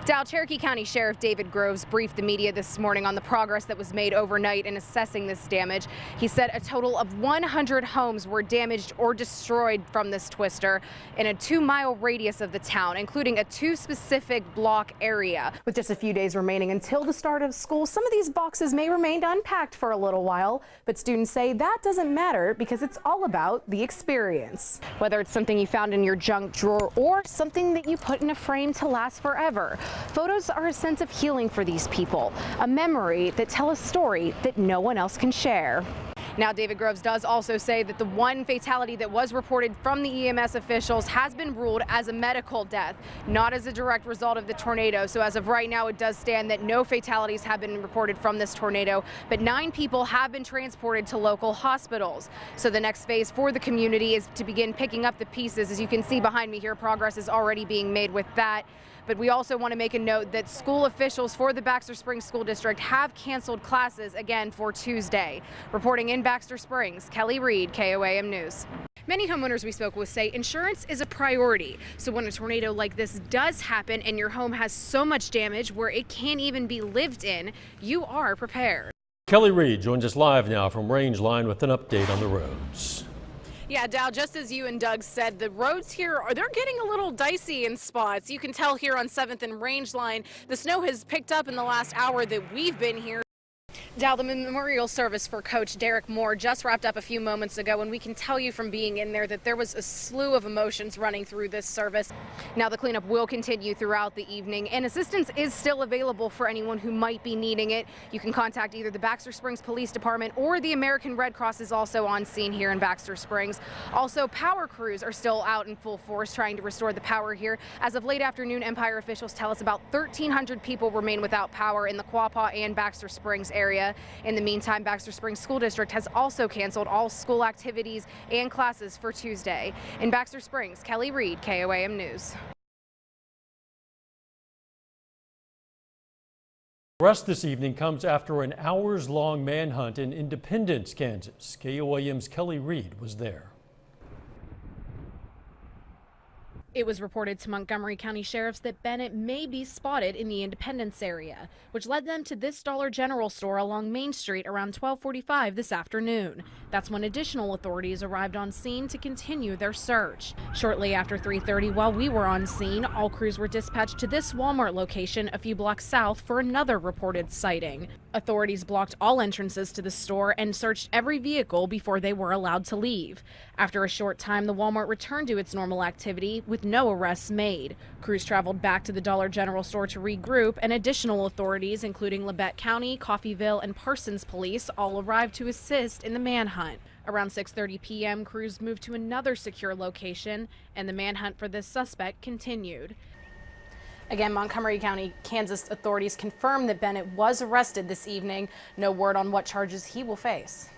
Cherokee County Sheriff David Groves briefed the media this morning on the progress that was made overnight in assessing this damage. He said a total of 100 homes were damaged or destroyed from this twister in a 2-mile radius of the town, including a 2-specific block area. With just a few days remaining until the start of school, some of these boxes may remain unpacked for a little while, but students say that doesn't matter because it's all about the experience. Whether it's something you found in your junk drawer or something that you put in a frame to last forever. Photos are a sense of healing for these people, a memory that tells a story that no one else can share. Now, David Groves does also say that the one fatality that was reported from the EMS officials has been ruled as a medical death, not as a direct result of the tornado. So as of right now, it does stand that no fatalities have been reported from this tornado, but 9 people have been transported to local hospitals. So the next phase for the community is to begin picking up the pieces. As you can see behind me here, progress is already being made with that. But we also want to make a note that school officials for the Baxter Springs School District have canceled classes again for Tuesday. Reporting in Baxter Springs, Kelly Reed, KOAM News. Many homeowners we spoke with say insurance is a priority. So when a tornado like this does happen and your home has so much damage where it can't even be lived in, you are prepared. Kelly Reed joins us live now from Rangeline with an update on the roads. Yeah, Dow, just as you and Doug said, the roads here, they're getting a little dicey in spots. You can tell here on 7th and Rangeline, the snow has picked up in the last hour that we've been here. Dow, the memorial service for Coach Derek Moore just wrapped up a few moments ago, and we can tell you from being in there that there was a slew of emotions running through this service. Now the cleanup will continue throughout the evening, and assistance is still available for anyone who might be needing it. You can contact either the Baxter Springs Police Department or the American Red Cross is also on scene here in Baxter Springs. Also, power crews are still out in full force trying to restore the power here. As of late afternoon, Empire officials tell us about 1,300 people remain without power in the Quapaw and Baxter Springs area. In the meantime, Baxter Springs School District has also canceled all school activities and classes for Tuesday. In Baxter Springs, Kelly Reed, KOAM News. Arrest this evening comes after an hours-long manhunt in Independence, Kansas. KOAM's Kelly Reed was there. It was reported to Montgomery County sheriffs that Bennett may be spotted in the Independence area, which led them to this Dollar General store along Main Street around 12:45 this afternoon. That's when additional authorities arrived on scene to continue their search. Shortly after 3:30, while we were on scene, all crews were dispatched to this Walmart location a few blocks south for another reported sighting. Authorities blocked all entrances to the store and searched every vehicle before they were allowed to leave. After a short time, the Walmart returned to its normal activity with no arrests made. Crews traveled back to the Dollar General store to regroup, and additional authorities, including Labette County, Coffeyville, and Parsons Police, all arrived to assist in the manhunt. Around 6:30 p.m., crews moved to another secure location, and the manhunt for this suspect continued. Again, Montgomery County, Kansas authorities confirmed that Bennett was arrested this evening. No word on what charges he will face.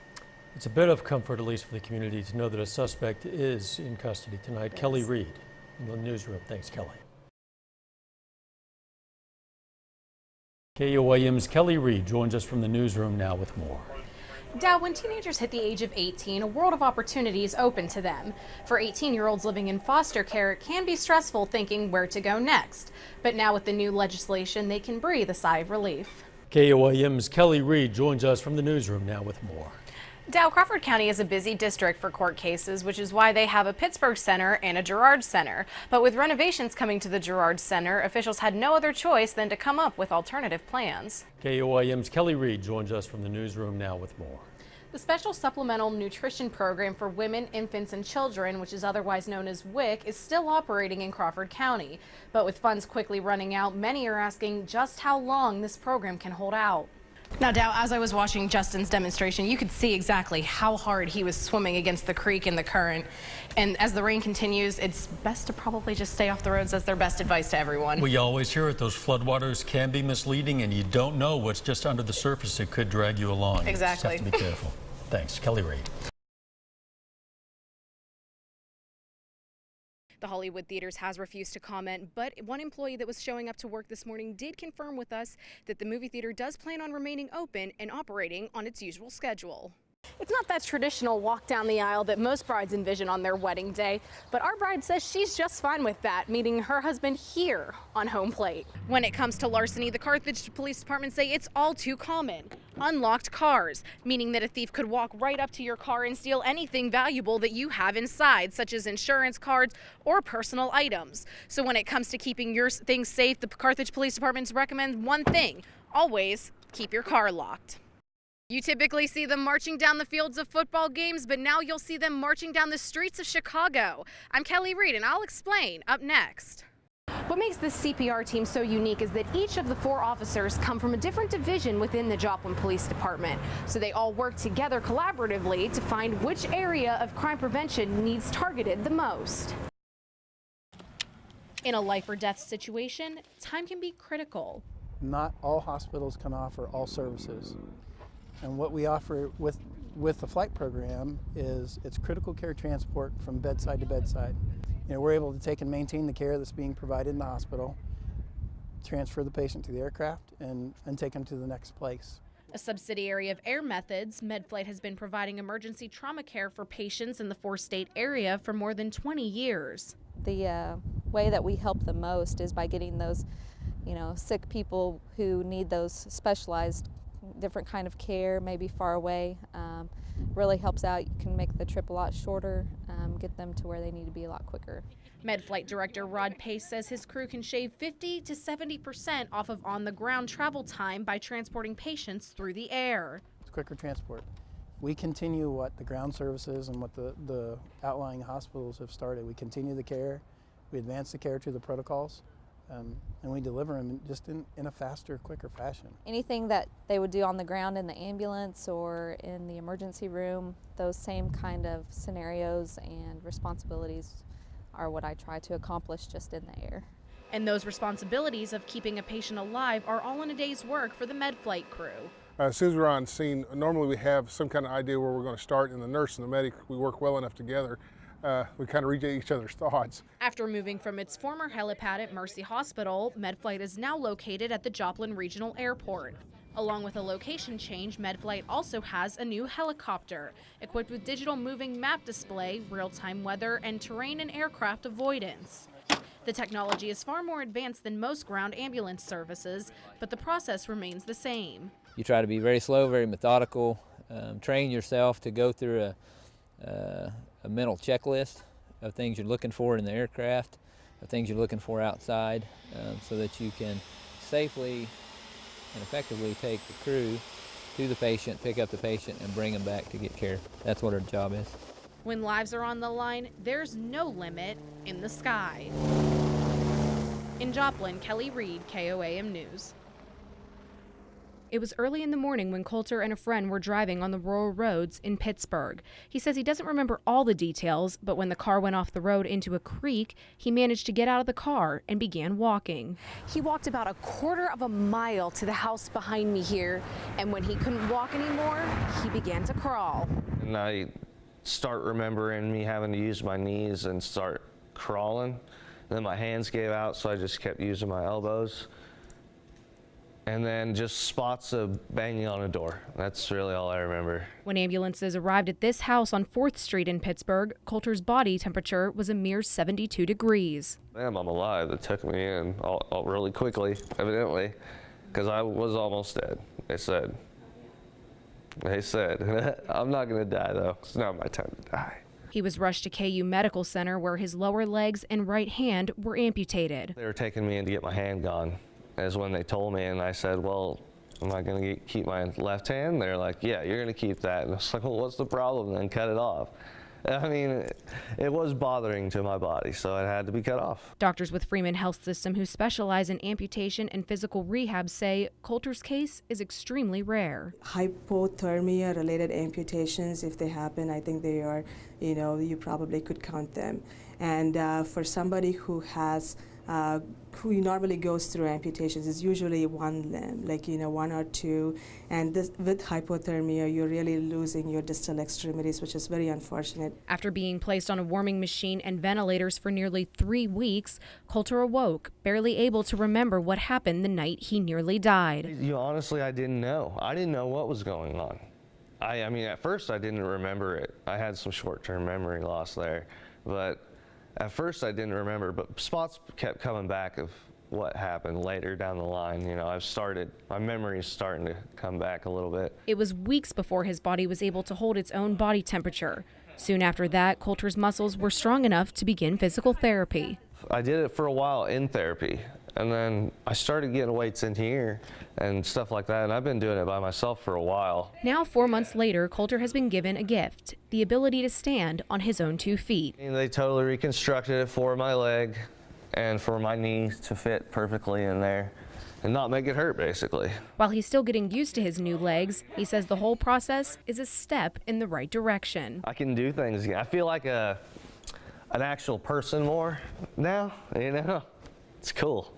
It's a bit of comfort, at least for the community, to know that a suspect is in custody tonight. Kelly Reed in the newsroom. Thanks, Kelly. KOAM's Kelly Reed joins us from the newsroom now with more. Dow, when teenagers hit the age of 18, a world of opportunities open to them. For 18-year-olds living in foster care, it can be stressful thinking where to go next. But now with the new legislation, they can breathe a sigh of relief. KOAM's Kelly Reed joins us from the newsroom now with more. Dow, Crawford County is a busy district for court cases, which is why they have a Pittsburgh Center and a Girard Center. But with renovations coming to the Girard Center, officials had no other choice than to come up with alternative plans. KOAM's Kelly Reed joins us from the newsroom now with more. The Special Supplemental Nutrition Program for Women, Infants, and Children, which is otherwise known as WIC, is still operating in Crawford County. But with funds quickly running out, many are asking just how long this program can hold out. Now, Dow, as I was watching Justin's demonstration, you could see exactly how hard he was swimming against the creek and the current. And as the rain continues, it's best to probably just stay off the roads. That's their best advice to everyone. We always hear it. Those floodwaters can be misleading, and you don't know what's just under the surface. It could drag you along. Exactly. You just have to be careful. Thanks. Kelly Reed. The Hollywood Theaters has refused to comment, but one employee that was showing up to work this morning did confirm with us that the movie theater does plan on remaining open and operating on its usual schedule. It's not that traditional walk down the aisle that most brides envision on their wedding day, but our bride says she's just fine with that, meeting her husband here on home plate. When it comes to larceny, the Carthage Police Department say it's all too common. Unlocked cars, meaning that a thief could walk right up to your car and steal anything valuable that you have inside, such as insurance cards or personal items. So when it comes to keeping your things safe, the Carthage Police Department recommends one thing: always keep your car locked. You typically see them marching down the fields of football games, but now you'll see them marching down the streets of Chicago. I'm Kelly Reed, and I'll explain up next. What makes this CPR team so unique is that each of the 4 officers come from a different division within the Joplin Police Department. So they all work together collaboratively to find which area of crime prevention needs targeted the most. In a life or death situation, time can be critical. Not all hospitals can offer all services. And what we offer with the flight program is it's critical care transport from bedside to bedside. You know, we're able to take and maintain the care that's being provided in the hospital, transfer the patient to the aircraft, and take them to the next place. A subsidiary of Air Methods, MedFlight has been providing emergency trauma care for patients in the 4-state area for more than 20 years. The way that we help the most is by getting those, sick people who need those specialized different kind of care, maybe far away. Really helps out. You can make the trip a lot shorter, get them to where they need to be a lot quicker. MedFlight Director Rod Pace says his crew can shave 50 to 70% off of on-the-ground travel time by transporting patients through the air. It's quicker transport. We continue what the ground services and what the outlying hospitals have started. We continue the care, we advance the care to the protocols, and we deliver them just in a faster, quicker fashion. Anything that they would do on the ground in the ambulance or in the emergency room, those same kind of scenarios and responsibilities are what I try to accomplish just in the air. And those responsibilities of keeping a patient alive are all in a day's work for the MedFlight crew. As soon as we're on scene, normally we have some kind of idea where we're going to start, and the nurse and the medic, we work well enough together. We kind of read each other's thoughts. After moving from its former helipad at Mercy Hospital, MedFlight is now located at the Joplin Regional Airport. Along with a location change, MedFlight also has a new helicopter equipped with digital moving map display, real-time weather, and terrain and aircraft avoidance. The technology is far more advanced than most ground ambulance services, but the process remains the same. You try to be very slow, very methodical, train yourself to go through a mental checklist of things you're looking for in the aircraft, of things you're looking for outside, so that you can safely and effectively take the crew to the patient, pick up the patient, and bring them back to get care. That's what our job is. When lives are on the line, there's no limit in the sky. In Joplin, Kelly Reed, KOAM News. It was early in the morning when Coulter and a friend were driving on the rural roads in Pittsburgh. He says he doesn't remember all the details, but when the car went off the road into a creek, he managed to get out of the car and began walking. He walked about a quarter of a mile to the house behind me here, and when he couldn't walk anymore, he began to crawl. And I start remembering me having to use my knees and start crawling. And then my hands gave out, so I just kept using my elbows. And then just spots of banging on a door. That's really all I remember. When ambulances arrived at this house on 4th Street in Pittsburgh, Coulter's body temperature was a mere 72 degrees. Damn, I'm alive. They took me in all really quickly, evidently, because I was almost dead, they said. I'm not going to die, though. It's not my time to die. He was rushed to KU Medical Center, where his lower legs and right hand were amputated. They were taking me in to get my hand gone. Is when they told me, and I said, well, am I going to keep my left hand? They're like, yeah, you're going to keep that. And I was like, well, what's the problem? Then cut it off. I mean, it was bothering to my body, so it had to be cut off. Doctors with Freeman Health System who specialize in amputation and physical rehab say Coulter's case is extremely rare. Hypothermia-related amputations, if they happen, I think they are, you probably could count them. And for somebody who has who normally goes through amputations, is usually one limb, like one or two, and with hypothermia you're really losing your distal extremities, which is very unfortunate. After being placed on a warming machine and ventilators for nearly 3 weeks, Coulter awoke, barely able to remember what happened the night he nearly died. Honestly, I didn't know. I didn't know what was going on. I mean, at first I didn't remember it. I had some short-term memory loss there, but at first I didn't remember, but spots kept coming back of what happened later down the line. You know, my memory's starting to come back a little bit. It was weeks before his body was able to hold its own body temperature. Soon after that, Coulter's muscles were strong enough to begin physical therapy. I did it for a while in therapy, and then I started getting weights in here and stuff like that, and I've been doing it by myself for a while. Now, 4 months later, Coulter has been given a gift, the ability to stand on his own 2 feet. And they totally reconstructed it for my leg and for my knee to fit perfectly in there and not make it hurt, basically. While he's still getting used to his new legs, he says the whole process is a step in the right direction. I can do things again. I feel like an actual person more now, you know? It's cool.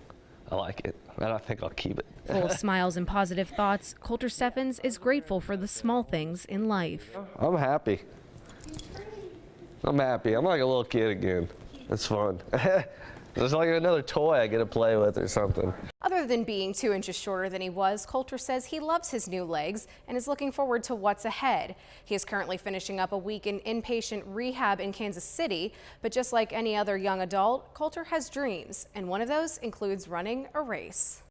I like it, and I think I'll keep it. Full of smiles and positive thoughts, Coulter Steffens is grateful for the small things in life. I'm happy. I'm happy. I'm like a little kid again. It's fun. It's like another toy I get to play with or something. Other than being 2 inches shorter than he was, Coulter says he loves his new legs and is looking forward to what's ahead. He is currently finishing up a week in inpatient rehab in Kansas City, but just like any other young adult, Coulter has dreams, and one of those includes running a race.